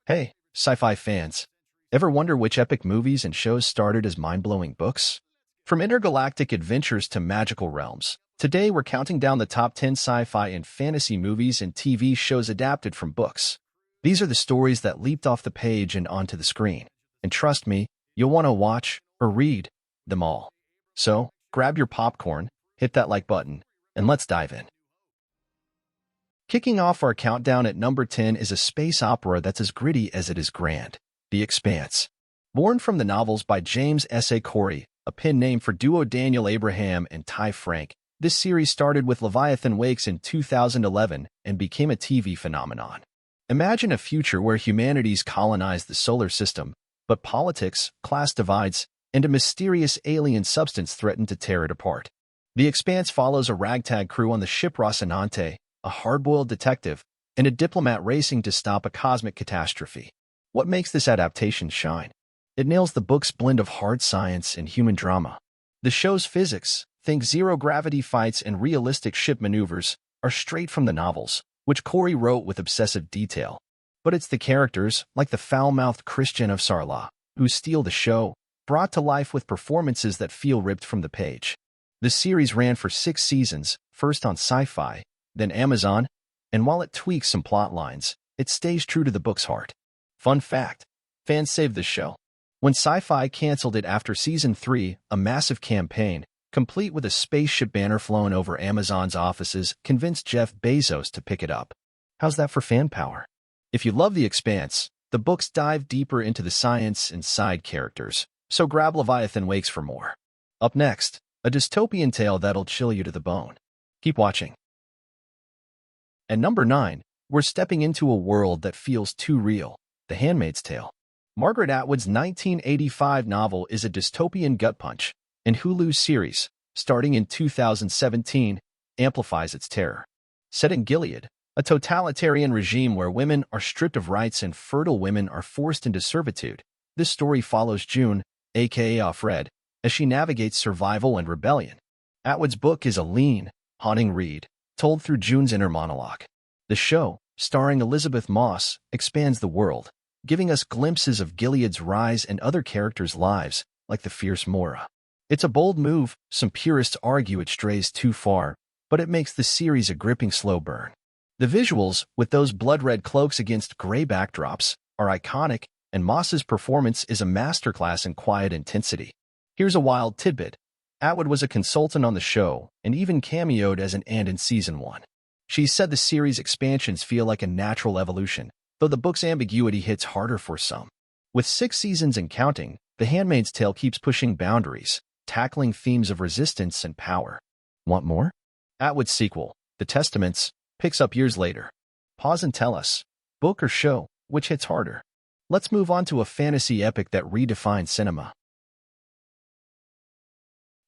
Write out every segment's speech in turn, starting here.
Hey, sci-fi fans. Ever wonder which epic movies and shows started as mind-blowing books? From intergalactic adventures to magical realms, today we're counting down the top 10 sci-fi and fantasy movies and TV shows adapted from books. These are the stories that leaped off the page and onto the screen. And trust me, you'll want to watch or read them all. So, grab your popcorn, hit that like button, and let's dive in. Kicking off our countdown at number 10 is a space opera that's as gritty as it is grand, The Expanse. Born from the novels by James S. A. Corey, a pen name for duo Daniel Abraham and Ty Frank, this series started with Leviathan Wakes in 2011 and became a TV phenomenon. Imagine a future where humanity's colonized the solar system, but politics, class divides, and a mysterious alien substance threaten to tear it apart. The Expanse follows a ragtag crew on the ship Rocinante, a hard-boiled detective, and a diplomat racing to stop a cosmic catastrophe. What makes this adaptation shine? It nails the book's blend of hard science and human drama. The show's physics, think zero-gravity fights and realistic ship maneuvers, are straight from the novels, which Corey wrote with obsessive detail. But it's the characters, like the foul-mouthed Christian of Sarla, who steal the show, brought to life with performances that feel ripped from the page. The series ran for 6 seasons, first on Sci-Fi, then Amazon, and while it tweaks some plot lines, it stays true to the book's heart. Fun fact, fans saved the show. When Sci-Fi canceled it after Season 3, a massive campaign, complete with a spaceship banner flown over Amazon's offices, convinced Jeff Bezos to pick it up. How's that for fan power? If you love The Expanse, the books dive deeper into the science and side characters, so grab Leviathan Wakes for more. Up next, a dystopian tale that'll chill you to the bone. Keep watching. At number 9, we're stepping into a world that feels too real, The Handmaid's Tale. Margaret Atwood's 1985 novel is a dystopian gut punch, and Hulu's series, starting in 2017, amplifies its terror. Set in Gilead, a totalitarian regime where women are stripped of rights and fertile women are forced into servitude, this story follows June, aka Offred, as she navigates survival and rebellion. Atwood's book is a lean, haunting read, told through June's inner monologue. The show, starring Elizabeth Moss, expands the world, giving us glimpses of Gilead's rise and other characters' lives, like the fierce Mora. It's a bold move, some purists argue it strays too far, but it makes the series a gripping slow burn. The visuals, with those blood-red cloaks against gray backdrops, are iconic, and Moss's performance is a masterclass in quiet intensity. Here's a wild tidbit. Atwood was a consultant on the show and even cameoed as an ant in Season 1. She said the series' expansions feel like a natural evolution, though the book's ambiguity hits harder for some. With 6 seasons and counting, The Handmaid's Tale keeps pushing boundaries, tackling themes of resistance and power. Want more? Atwood's sequel, The Testaments, picks up years later. Pause and tell us, book or show, which hits harder? Let's move on to a fantasy epic that redefines cinema.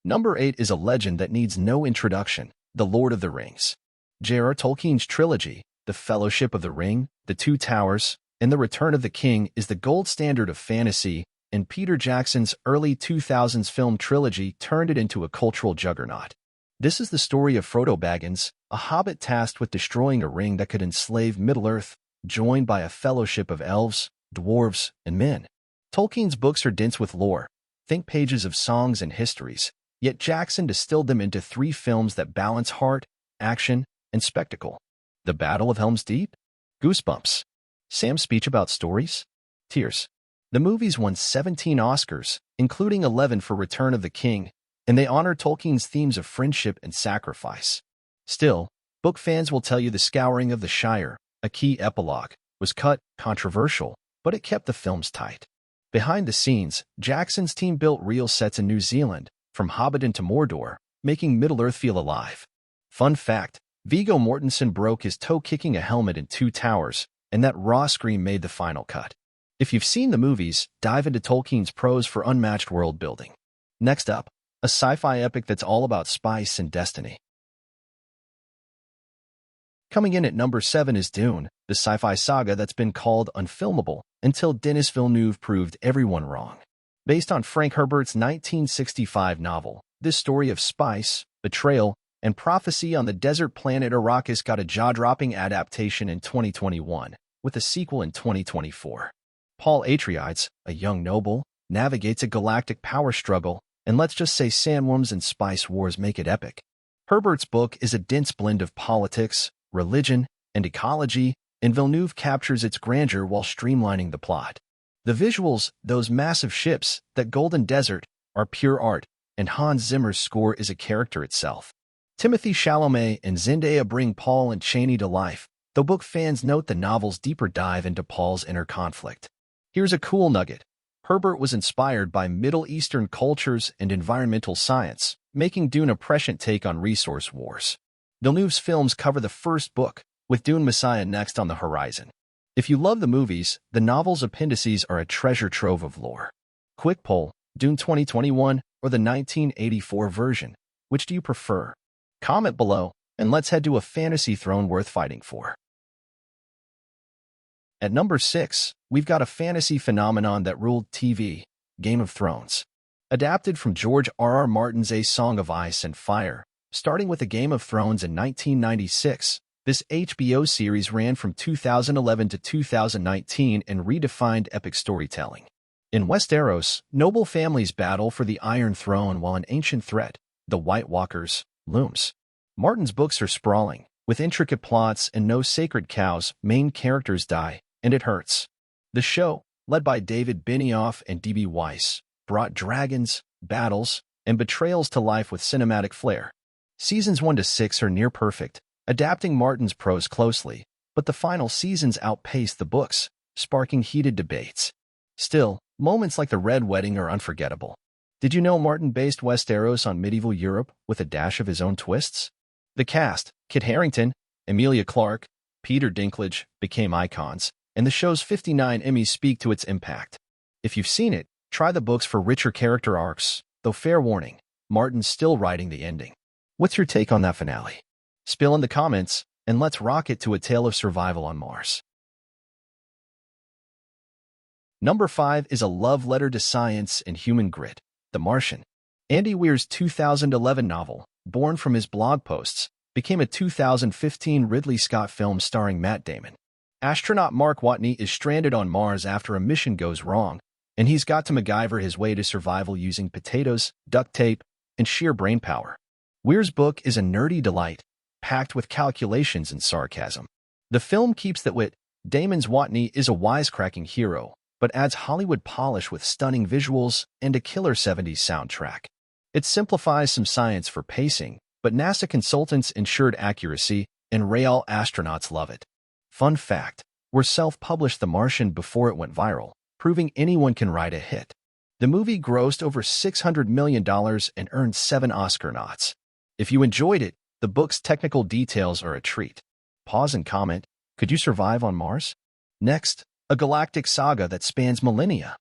Number 8 is a legend that needs no introduction, The Lord of the Rings. J.R. Tolkien's trilogy, The Fellowship of the Ring, The Two Towers, and The Return of the King is the gold standard of fantasy, and Peter Jackson's early 2000s film trilogy turned it into a cultural juggernaut. This is the story of Frodo Baggins, a hobbit tasked with destroying a ring that could enslave Middle-earth, joined by a fellowship of elves, dwarves, and men. Tolkien's books are dense with lore, think pages of songs and histories, yet Jackson distilled them into 3 films that balance heart, action, and spectacle. The Battle of Helm's Deep? Goosebumps. Sam's speech about stories? Tears. The movies won 17 Oscars, including 11 for Return of the King, and they honor Tolkien's themes of friendship and sacrifice. Still, book fans will tell you The Scouring of the Shire, a key epilogue, was cut, controversial, but it kept the films tight. Behind the scenes, Jackson's team built real sets in New Zealand, from Hobbiton to Mordor, making Middle-earth feel alive. Fun fact, Viggo Mortensen broke his toe kicking a helmet in Two Towers, and that raw scream made the final cut. If you've seen the movies, dive into Tolkien's prose for unmatched world building. Next up, a sci-fi epic that's all about spice and destiny. Coming in at number 7 is Dune, the sci-fi saga that's been called unfilmable until Denis Villeneuve proved everyone wrong. Based on Frank Herbert's 1965 novel, this story of spice, betrayal, and prophecy on the desert planet Arrakis got a jaw-dropping adaptation in 2021, with a sequel in 2024. Paul Atreides, a young noble, navigates a galactic power struggle, and let's just say sandworms and spice wars make it epic. Herbert's book is a dense blend of politics, religion, and ecology, and Villeneuve captures its grandeur while streamlining the plot. The visuals, those massive ships, that golden desert, are pure art, and Hans Zimmer's score is a character itself. Timothée Chalamet and Zendaya bring Paul and Chani to life, though book fans note the novel's deeper dive into Paul's inner conflict. Here's a cool nugget. Herbert was inspired by Middle Eastern cultures and environmental science, making Dune a prescient take on resource wars. Villeneuve's films cover the first book, with Dune Messiah next on the horizon. If you love the movies, the novel's appendices are a treasure trove of lore. Quick poll, Dune 2021 or the 1984 version? Which do you prefer? Comment below, and let's head to a fantasy throne worth fighting for. At number 6, we've got a fantasy phenomenon that ruled TV, Game of Thrones. Adapted from George R.R. Martin's A Song of Ice and Fire, starting with A Game of Thrones in 1996, this HBO series ran from 2011 to 2019 and redefined epic storytelling. In Westeros, noble families battle for the Iron Throne while an ancient threat, the White Walkers, looms. Martin's books are sprawling, with intricate plots and no sacred cows. Main characters die, and it hurts. The show, led by David Benioff and D.B. Weiss, brought dragons, battles, and betrayals to life with cinematic flair. Seasons 1 to 6 are near perfect, adapting Martin's prose closely, but the final seasons outpaced the books, sparking heated debates. Still, moments like the Red Wedding are unforgettable. Did you know Martin based Westeros on medieval Europe with a dash of his own twists? The cast, Kit Harington, Emilia Clarke, Peter Dinklage, became icons, and the show's 59 Emmys speak to its impact. If you've seen it, try the books for richer character arcs, though fair warning, Martin's still writing the ending. What's your take on that finale? Spill in the comments, and let's rock it to a tale of survival on Mars. Number 5 is a love letter to science and human grit, The Martian. Andy Weir's 2011 novel, born from his blog posts, became a 2015 Ridley Scott film starring Matt Damon. Astronaut Mark Watney is stranded on Mars after a mission goes wrong, and he's got to MacGyver his way to survival using potatoes, duct tape, and sheer brainpower. Weir's book is a nerdy delight, packed with calculations and sarcasm. The film keeps that wit. Damon's Watney is a wisecracking hero, but adds Hollywood polish with stunning visuals and a killer 70s soundtrack. It simplifies some science for pacing, but NASA consultants ensured accuracy, and real astronauts love it. Fun fact, we self-published The Martian before it went viral, proving anyone can write a hit. The movie grossed over $600 million and earned 7 Oscar nods. If you enjoyed it, the book's technical details are a treat. Pause and comment, could you survive on Mars? Next, a galactic saga that spans millennia.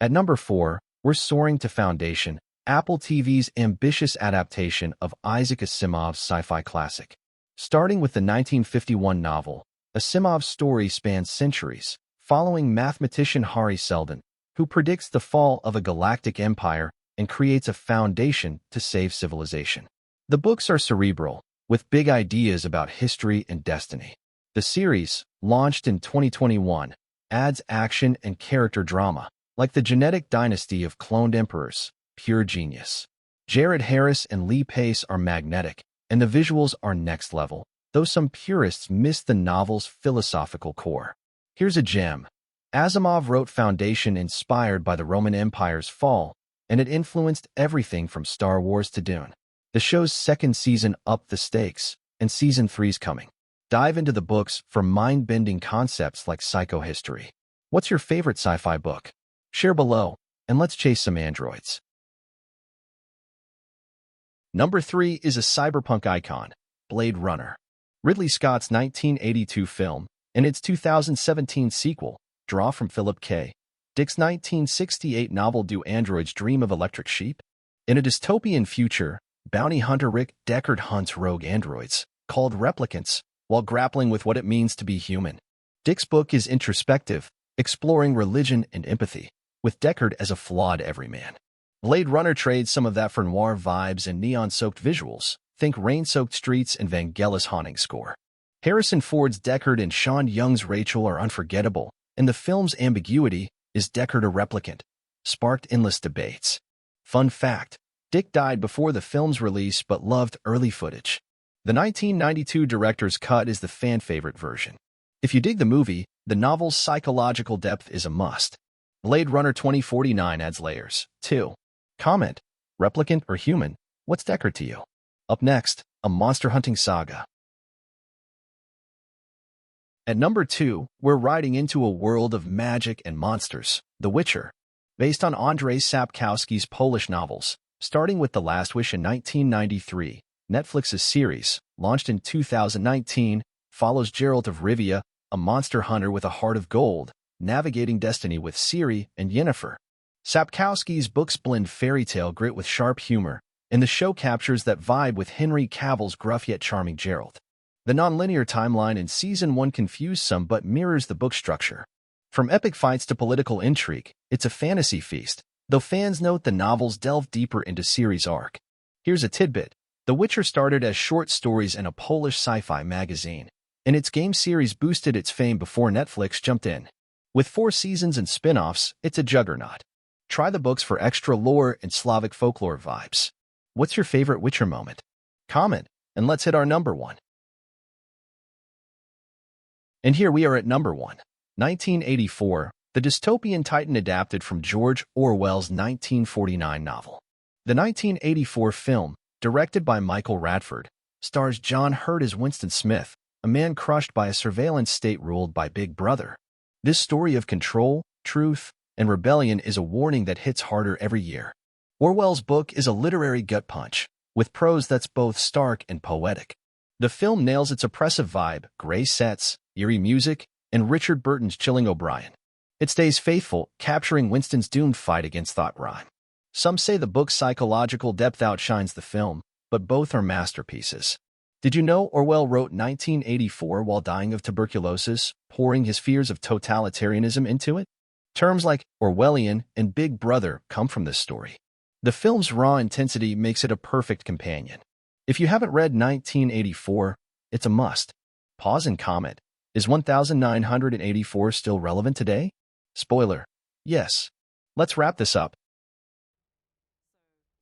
At number 4, we're soaring to Foundation, Apple TV's ambitious adaptation of Isaac Asimov's sci-fi classic. Starting with the 1951 novel, Asimov's story spans centuries, following mathematician Hari Seldon, who predicts the fall of a galactic empire and creates a foundation to save civilization. The books are cerebral, with big ideas about history and destiny. The series, launched in 2021, adds action and character drama, like the genetic dynasty of cloned emperors, pure genius. Jared Harris and Lee Pace are magnetic, and the visuals are next level, though some purists miss the novel's philosophical core. Here's a gem. Asimov wrote Foundation inspired by the Roman Empire's fall, and it influenced everything from Star Wars to Dune. The show's second season upped the stakes, and season 3's coming. Dive into the books for mind-bending concepts like psychohistory. What's your favorite sci-fi book? Share below, and let's chase some androids. Number 3 is a cyberpunk icon, Blade Runner. Ridley Scott's 1982 film, and its 2017 sequel, draw from Philip K. Dick's 1968 novel Do Androids Dream of Electric Sheep? In a dystopian future, bounty hunter Rick Deckard hunts rogue androids, called replicants, while grappling with what it means to be human. Dick's book is introspective, exploring religion and empathy, with Deckard as a flawed everyman. Blade Runner trades some of that for noir vibes and neon-soaked visuals. Think rain-soaked streets and Vangelis haunting score. Harrison Ford's Deckard and Sean Young's Rachel are unforgettable, and the film's ambiguity, is Deckard a replicant? Sparked endless debates. Fun fact, Dick died before the film's release but loved early footage. The 1992 director's cut is the fan-favorite version. If you dig the movie, the novel's psychological depth is a must. Blade Runner 2049 adds layers, too. Comment, replicant or human, what's Deckard to you? Up next, a monster hunting saga. At number 2, we're riding into a world of magic and monsters, The Witcher. Based on Andrzej Sapkowski's Polish novels, starting with The Last Wish in 1993, Netflix's series, launched in 2019, follows Geralt of Rivia, a monster hunter with a heart of gold, navigating destiny with Ciri and Yennefer. Sapkowski's books blend fairy tale grit with sharp humor, and the show captures that vibe with Henry Cavill's gruff yet charming Geralt. The non-linear timeline in Season 1 confused some but mirrors the book structure. From epic fights to political intrigue, it's a fantasy feast, though fans note the novels delve deeper into Ciri's arc. Here's a tidbit. The Witcher started as short stories in a Polish sci-fi magazine, and its game series boosted its fame before Netflix jumped in. With 4 seasons and spin-offs, it's a juggernaut. Try the books for extra lore and Slavic folklore vibes. What's your favorite Witcher moment? Comment, and let's hit our number 1. And here we are at number 1. 1984, the dystopian titan adapted from George Orwell's 1949 novel. The 1984 film, directed by Michael Radford, stars John Hurt as Winston Smith, a man crushed by a surveillance state ruled by Big Brother. This story of control, truth, and rebellion is a warning that hits harder every year. Orwell's book is a literary gut punch, with prose that's both stark and poetic. The film nails its oppressive vibe, gray sets, eerie music, and Richard Burton's chilling O'Brien. It stays faithful, capturing Winston's doomed fight against thought rhyme. Some say the book's psychological depth outshines the film, but both are masterpieces. Did you know Orwell wrote 1984 while dying of tuberculosis, pouring his fears of totalitarianism into it? Terms like Orwellian and Big Brother come from this story. The film's raw intensity makes it a perfect companion. If you haven't read 1984, it's a must. Pause and comment. Is 1984 still relevant today? Spoiler. Yes. Let's wrap this up.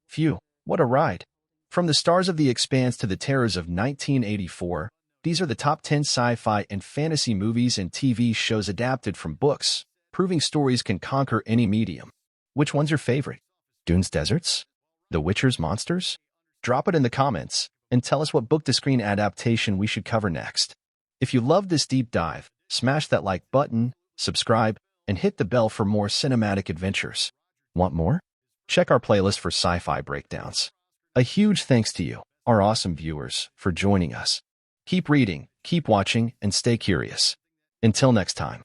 Phew, what a ride. From the stars of The Expanse to the terrors of 1984, these are the top 10 sci-fi and fantasy movies and TV shows adapted from books, proving stories can conquer any medium. Which one's your favorite? Dune's deserts? The Witcher's monsters? Drop it in the comments, and tell us what book-to-screen adaptation we should cover next. If you loved this deep dive, smash that like button, subscribe, and hit the bell for more cinematic adventures. Want more? Check our playlist for sci-fi breakdowns. A huge thanks to you, our awesome viewers, for joining us. Keep reading, keep watching, and stay curious. Until next time.